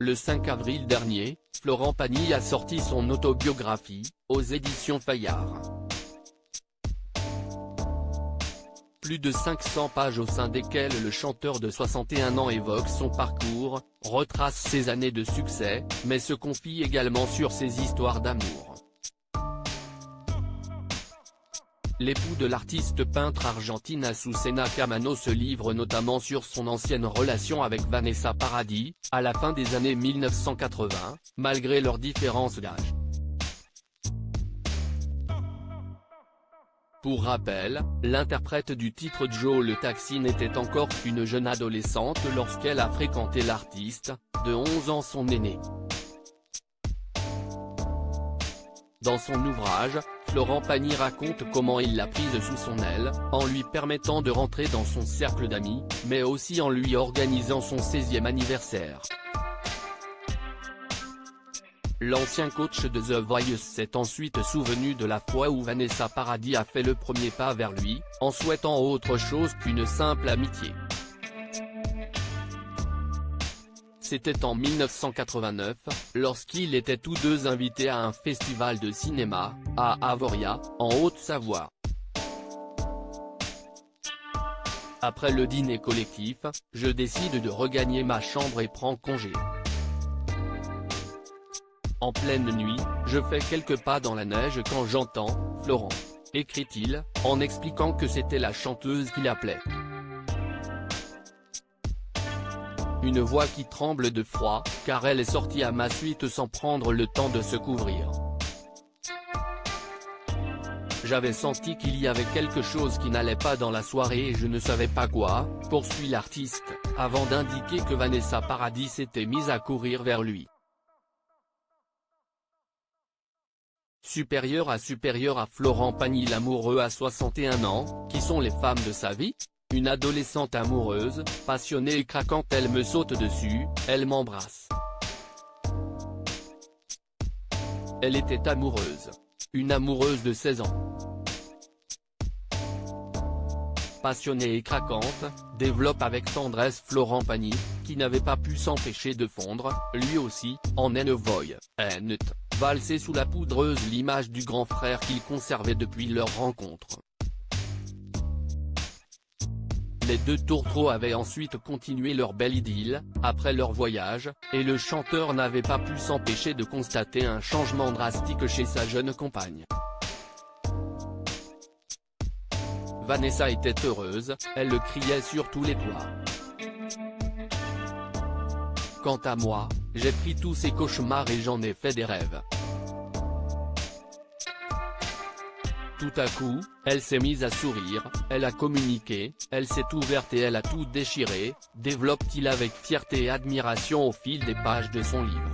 Le 5 avril dernier, Florent Pagny a sorti son autobiographie, aux éditions Fayard. Plus de 500 pages au sein desquelles le chanteur de 61 ans évoque son parcours, retrace ses années de succès, mais se confie également sur ses histoires d'amour. L'époux de l'artiste peintre argentine Azucena Camano se livre notamment sur son ancienne relation avec Vanessa Paradis, à la fin des années 1980, malgré leurs différences d'âge. Pour rappel, l'interprète du titre Joe le Taxi n'était encore qu'une jeune adolescente lorsqu'elle a fréquenté l'artiste, de 11 ans son aîné. Dans son ouvrage, Florent Pagny raconte comment il l'a prise sous son aile, en lui permettant de rentrer dans son cercle d'amis, mais aussi en lui organisant son 16e anniversaire. L'ancien coach de The Voice s'est ensuite souvenu de la fois où Vanessa Paradis a fait le premier pas vers lui, en souhaitant autre chose qu'une simple amitié. C'était en 1989, lorsqu'ils étaient tous deux invités à un festival de cinéma, à Avoria, en Haute-Savoie. Après le dîner collectif, je décide de regagner ma chambre et prends congé. En pleine nuit, je fais quelques pas dans la neige quand j'entends « Florent », écrit-il, en expliquant que c'était la chanteuse qu'il appelait. Une voix qui tremble de froid, car elle est sortie à ma suite sans prendre le temps de se couvrir. J'avais senti qu'il y avait quelque chose qui n'allait pas dans la soirée et je ne savais pas quoi, poursuit l'artiste, avant d'indiquer que Vanessa Paradis s'était mise à courir vers lui. Supérieur à Florent Pagny, l'amoureux à 61 ans, qui sont les femmes de sa vie? Une adolescente amoureuse, passionnée et craquante, elle me saute dessus, elle m'embrasse. Elle était amoureuse. Une amoureuse de 16 ans. Passionnée et craquante, développe avec tendresse Florent Pagny, qui n'avait pas pu s'empêcher de fondre, lui aussi, en une voix, valser sous la poudreuse l'image du grand frère qu'il conservait depuis leur rencontre. Les deux tourtereaux avaient ensuite continué leur belle idylle, après leur voyage, et le chanteur n'avait pas pu s'empêcher de constater un changement drastique chez sa jeune compagne. Vanessa était heureuse, elle le criait sur tous les toits. Quant à moi, j'ai pris tous ces cauchemars et j'en ai fait des rêves. Tout à coup, elle s'est mise à sourire, elle a communiqué, elle s'est ouverte et elle a tout déchiré, développe-t-il avec fierté et admiration au fil des pages de son livre.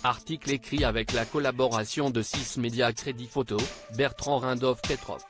Article écrit avec la collaboration de 6 médias Crédit Photo, Bertrand Rindov Petrov.